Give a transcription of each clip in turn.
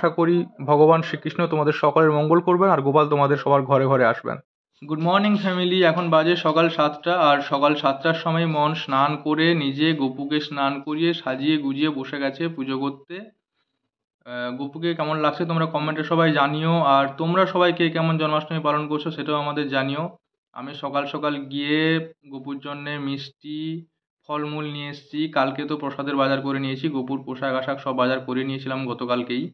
আশা করি ভগবান শ্রীকৃষ্ণ তোমাদের সকলের মঙ্গল করবেন আর গোপাল তোমাদের সবার ঘরে ঘরে আসবেন। গুড মর্নিং ফ্যামিলি, এখন বাজে সকাল 7টা, আর সকাল 7টার সময় মন স্নান করে নিজে গপুকে স্নান করিয়ে সাজিয়ে গুজিয়ে বসে গেছে পুজো করতে। গপুকে কেমন লাগছে তোমরা কমেন্টে সবাই জানিও, আর তোমরা সবাই কে কেমন জন্মাষ্টমী পালন করছো সেটাও আমাদের জানিও। আমি সকাল সকাল গিয়ে গপুর জন্যে মিষ্টি ফলমূল নিয়ে এসেছি। কালকে তো প্রসাদের বাজার করে নিয়েছি, গপুর পোশাক আশাক সব বাজার করে নিয়েছিলাম গতকালকেই।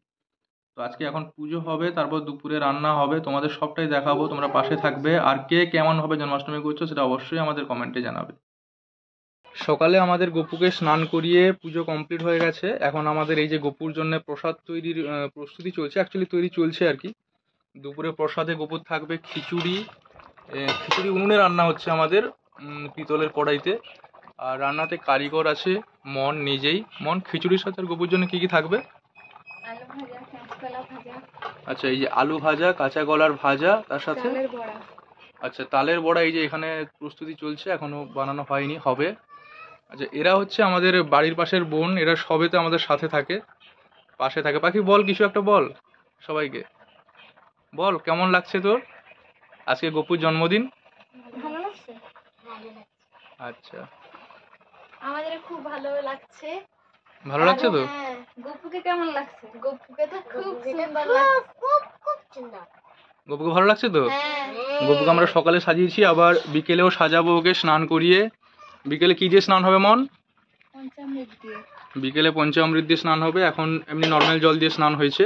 তো আজকে এখন পুজো হবে, তারপর দুপুরে রান্না হবে, তোমাদের সবটাই দেখাবো, তোমরা পাশে থাকবে। আর কে কেমনভাবে জন্মাষ্টমী করছো সেটা অবশ্যই আমাদের কমেন্টে জানাবে। সকালে আমাদের গপুকে স্নান করিয়ে পুজো কমপ্লিট হয়ে গেছে। এখন আমাদের এই যে গপুর জন্য প্রসাদ তৈরির প্রস্তুতি চলছে, অ্যাকচুয়ালি তৈরি চলছে আর কি। দুপুরে প্রসাদে গপুর থাকবে খিচুড়ি। খিচুড়ি উনুনে রান্না হচ্ছে আমাদের পিতলের কড়াইতে। আর রান্নাতে কারিগর আছে মন নিজেই। মন, খিচুড়ির সাথে আর গপুর জন্য কি কি থাকবে? আচ্ছা, এই যে আলু ভাজা, কাঁচা কলার ভাজা, তার সাথে আচ্ছা তালের বড়া। এই যে এখানে প্রস্তুতি চলছে, এখনো বানানো হয়নি, হবে। আচ্ছা, এরা হচ্ছে আমাদের বাড়ির পাশের বোন, এরা সবেতে আমাদের সাথে থাকে, পাশে থাকে। পাখি বল, কিছু একটা বল সবাইকে, বল কেমন লাগছে তোর আজকে গপুর জন্মদিন? ভালো লাগছে। আচ্ছা, আমাদের খুব ভালো লাগছে। ভালো লাগছে তো? হ্যাঁ, গপুকে কেমন লাগছে? গপুকে তো খুব সুন্দর লাগছে, খুব সুন্দর। গপুকে ভালো লাগছে তো? হ্যাঁ, গপুকে আমরা সকালে সাজিয়েছি, আবার বিকেলেও সাজাবো ওকে স্নান করিয়ে। বিকেলে কি দিয়ে স্নান হবে মন? পঞ্চামৃত দিয়ে। বিকেলে পঞ্চামৃত দিয়ে স্নান হবে। এখন এমনি নর্মাল জল দিয়ে স্নান হয়েছে।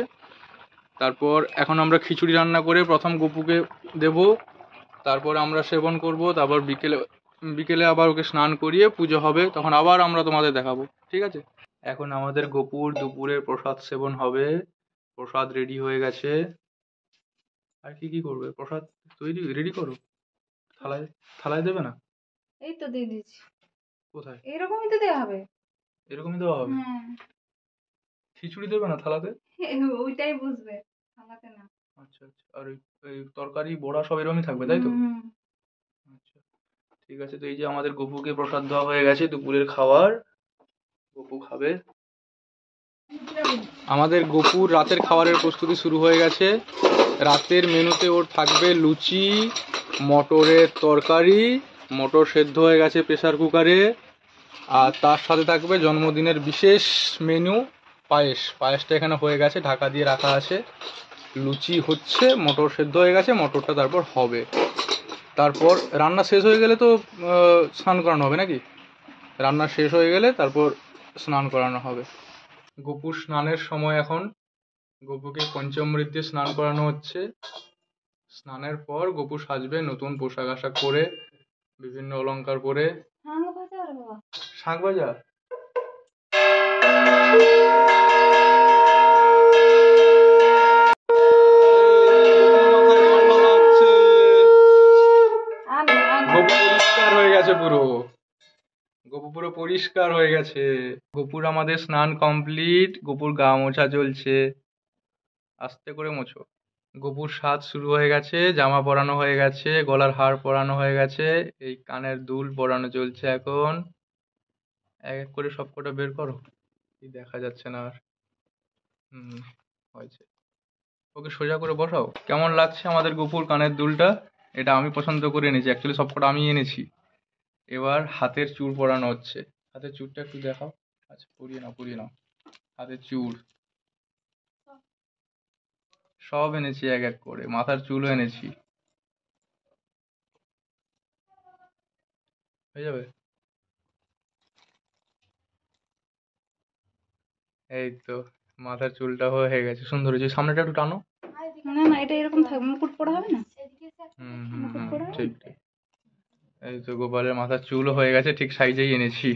তারপর এখন আমরা খিচুড়ি রান্না করে প্রথম গপুকে দেব, তারপর আমরা সেবন করব। তারপর বিকেলে আবার ওকে স্নান করিয়ে পুজো হবে, তখন আবার আমরা তোমাদের দেখাবো, ঠিক আছে? এখন আমাদের গপুর দুপুরের প্রসাদ সেবন হবে। প্রসাদ রেডি হয়ে গেছে। আর কি কি করবে? প্রসাদ তৈরি রেডি করো, থালায় থালায় দেবে না? এই তো দিয়ে দিচ্ছি। কোথায়? এরকমই তো দেওয়া হবে। এরকমই দেওয়া হবে? হ্যাঁ, খিচুড়ি দেবে না থালাতে? ওইটাই বুঝবে, থালাতে না। আচ্ছা আচ্ছা, আর ওই তরকারি বড়া সব এরকমই থাকবে, তাই তো? আচ্ছা, ঠিক আছে। তো এই যে আমাদের গপুকে প্রসাদ দেওয়া হয়ে গেছে, দুপুরের খাবার গপু খাবে। আমাদের গপুর রাতের খাবারের প্রস্তুতি শুরু হয়ে গেছে। রাতের মেনুতে ওর থাকবে লুচি, মটরের তরকারি, মটর সেদ্ধ হয়ে গেছে প্রেসার কুকারে। আর তার সাথে থাকবে জন্মদিনের বিশেষ মেনু পায়েস। পায়েসটা এখানে হয়ে গেছে, ঢাকা দিয়ে রাখা আছে। লুচি হচ্ছে, মটর সেদ্ধ হয়ে গেছে, মটরটা তারপর হবে। তারপর রান্না শেষ হয়ে গেলে তো স্নান করানো হবে নাকি? রান্না শেষ হয়ে গেলে তারপর স্নান করানো হবে। গপুর স্নানের সময় এখন। গপুকে পঞ্চামৃত দিয়ে স্নান করানো হচ্ছে। স্নানের পর গপু সাজবে নতুন পোশাক আশাক পরে, বিভিন্ন অলংকার পরে। শাঁখ বাজা। গপু পরিষ্কার হয়ে গেছে পুরো। গপু পুরো পরিষ্কার হয়ে গেছে। গপুর আমাদের স্নান কমপ্লিট, গপুর গা মোছা চলছে। আস্তে করে মোছো। গপুর সাজ শুরু হয়ে গেছে, জামা পরানো হয়ে গেছে, গলার হার পরানো হয়ে গেছে, এই কানের দুল পরানো চলছে এখন। এক এক করে সব কটা বের করো, কি দেখা যাচ্ছে না আর। হয়েছে। ওকে সোজা করে বসাও। কেমন লাগছে আমাদের গপুর কানের দুলটা? এটা আমি পছন্দ করে এনেছি, অ্যাকচুয়ালি সবকটা আমি এনেছি। এবার হাতের চূড় পরানো হচ্ছে। হাতের চূড়টা একটু দেখাও। আচ্ছা, পরিয়ে নাও পরিয়ে নাও। হাতের চূড় সব এনেছি এক এক করে, মাথার চুলও এনেছি। হয়ে যাবে? এই তো, মাথার চুলটা হয়ে গেছে, সুন্দর হয়েছে। সামনেটা একটু টানো। না না, এটা এরকম থাকবে, মুকুট পরা হবে না? ঠিক ঠিক। এই তো গোপালের মাথার চুলও হয়ে গেছে, ঠিক সাইজেই এনেছি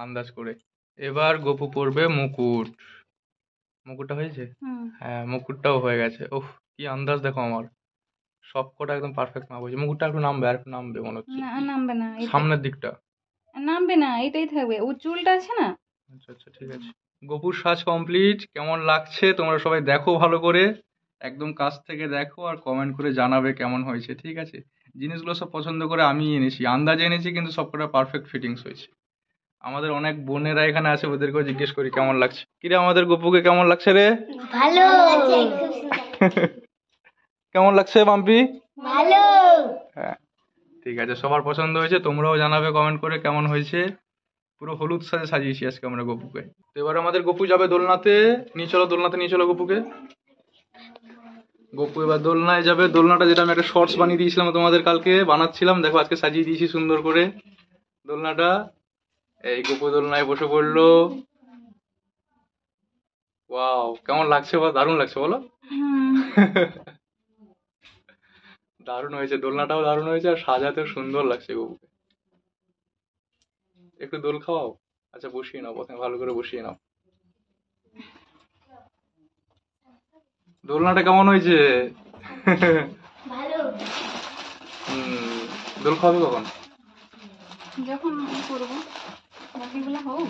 আন্দাজ করে। এবার গপু পরবে মুকুট। মুকুটটা হয়েছে? হ্যাঁ, মুকুটটাও হয়ে গেছে। ওহ, কি আন্দাজ দেখো আমার, সব কটা একদম পারফেক্ট মাপ হয়েছে। মুকুটটা একটু নামবে, আর একটু নামবে মনে হচ্ছে। না, নামবে না, সামনের দিকটা নামবে না, এটাই থাকবে। ও চুলটা আছে না। আচ্ছা আচ্ছা, ঠিক আছে। গপুর সাজ কমপ্লিট। কেমন লাগছে তোমরা সবাই দেখো ভালো করে, একদম কাছ থেকে দেখো, আর কমেন্ট করে জানাবে কেমন হয়েছে, ঠিক আছে? জিনিসগুলো সব পছন্দ করে আমি এনেছি, আন্দাজে এনেছি, কিন্তু সবকটা পারফেক্ট ফিটিংস হয়েছে। আমাদের অনেক বোনেরা এখানে আছে, ওদেরকেও জিজ্ঞেস করি কেমন লাগছে। কিরে আমাদের গপুকে কেমন লাগছে রে? ভালো কেমন লাগছে বাম্পি? ভালো। হ্যাঁ ঠিক আছে, সবার পছন্দ হয়েছে, তোমরাও জানাবে কমেন্ট করে কেমন হয়েছে। পুরো হলুদ সাজে সাজিয়েছি আজকে আমরা গপুকে। তো এবার আমাদের গপু যাবে দোলনাতে, নিয়ে চলো দোলনাতে নিয়ে চলো গপুকে। গপু এবার দোলনায় যাবে। দোলনাটা যেটা আমি একটা শর্টস বানিয়ে দিয়েছিলাম তোমাদের, কালকে বানাচ্ছিলাম, দেখো আজকে সাজিয়ে দিয়েছি সুন্দর করে দোলনাটা। এই গপু দোলনায় বসে পড়লো। ওয়াও, কেমন লাগছে বল? দারুণ লাগছে বলো। দারুণ হয়েছে, দোলনাটাও দারুণ হয়েছে আর সাজাতেও সুন্দর লাগছে গপুকে। একটু দোল খাওয়াও। আচ্ছা বসিয়ে নাও, প্রথমে ভালো করে বসিয়ে নাও। দোলনাটা কেমন হয়েছে? ভালো। দোল খাওয়াবে কখন? যখন করবো বাকিগুলো হোক।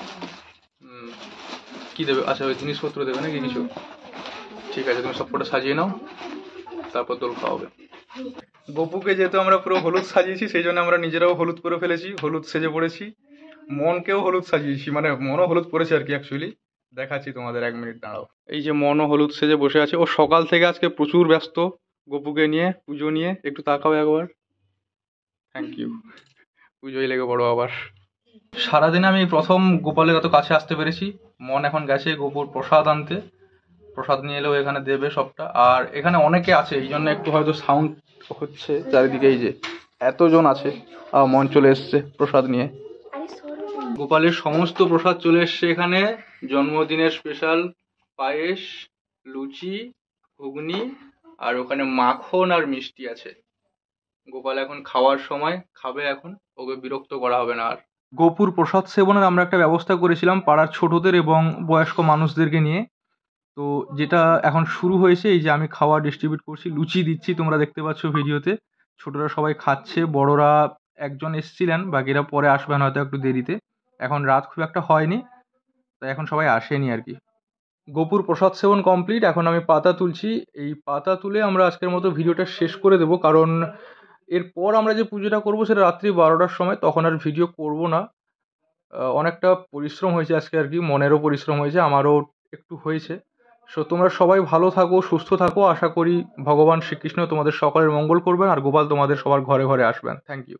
কি দেবে? আচ্ছা ওই জিনিসপত্র দেবে নাকি কিছু? ঠিক আছে, তুমি সব কটা সাজিয়ে নাও, তারপর দোল খাওয়াবে। গপুকে যেহেতু আমরা পুরো হলুদ সাজিয়েছি, সেই জন্য আমরা নিজেরাও হলুদ করে ফেলেছি, হলুদ সেজে পড়েছি। মনকেও হলুদ সাজিয়েছি, মানে মনও হলুদ পরেছে আর কি অ্যাকচুয়ালি। দেখাচ্ছি তোমাদের, 1 মিনিট দাঁড়াও। এই যে মনও হলুদ সেজে বসে আছে, ও সকাল থেকে আজকে প্রচুর ব্যস্ত গপুকে নিয়ে, পুজো নিয়ে। একটু তাকাও একবার। Thank you. পুজোয় লেগে পড়ো আবার। সারাদিন আমি প্রথম গোপালের এত কাছে আসতে পেরেছি। মন এখন গেছে গোপুর প্রসাদ আনতে, প্রসাদ নিয়ে এলেও এখানে দেবে সবটা। আর এখানে অনেকে আছে, এই জন্য একটু হয়তো সাউন্ড হচ্ছে চারিদিকে। এই যে এতজন আছে, আর মন চলে এসছে প্রসাদ নিয়ে। গোপালের সমস্ত প্রসাদ চলে এসছে এখানে। জন্মদিনের স্পেশাল পায়েস, লুচি, ঘুগনি, আর ওখানে মাখন আর মিষ্টি আছে। গোপাল এখন খাওয়ার সময় খাবে, এখন ওকে বিরক্ত করা হবে না আর। গোপুর প্রসাদ সেবনের আমরা একটা ব্যবস্থা করেছিলাম পাড়ার ছোটদের এবং বয়স্ক মানুষদেরকে নিয়ে। তো যেটা এখন শুরু হয়েছে, এই যে আমি খাওয়া ডিস্ট্রিবিউট করছি, লুচি দিচ্ছি, তোমরা দেখতে পাচ্ছ ভিডিওতে। ছোটরা সবাই খাচ্ছে, বড়রা একজন এসছিলেন, বাকিরা পরে আসবেন হয়তো একটু দেরিতে। এখন রাত খুব একটা হয়নি, তাই এখন সবাই আসেনি আর কি। গোপুর প্রসাদ সেবন কমপ্লিট, এখন আমি পাতা তুলছি। এই পাতা তুলে আমরা আজকের মতো ভিডিওটা শেষ করে দেবো, কারণ এরপর আমরা যে পুজোটা করবো সেটা রাত্রি 12টার সময়, তখন আর ভিডিও করব না। অনেকটা পরিশ্রম হয়েছে আজকে আর কি, মনেরও পরিশ্রম হয়েছে, আমারও একটু হয়েছে। সো তোমরা সবাই ভালো থাকো, সুস্থ থাকো। আশা করি ভগবান শ্রীকৃষ্ণ তোমাদের সকলের মঙ্গল করবেন আর গোপাল তোমাদের সবার ঘরে ঘরে আসবেন। Thank you.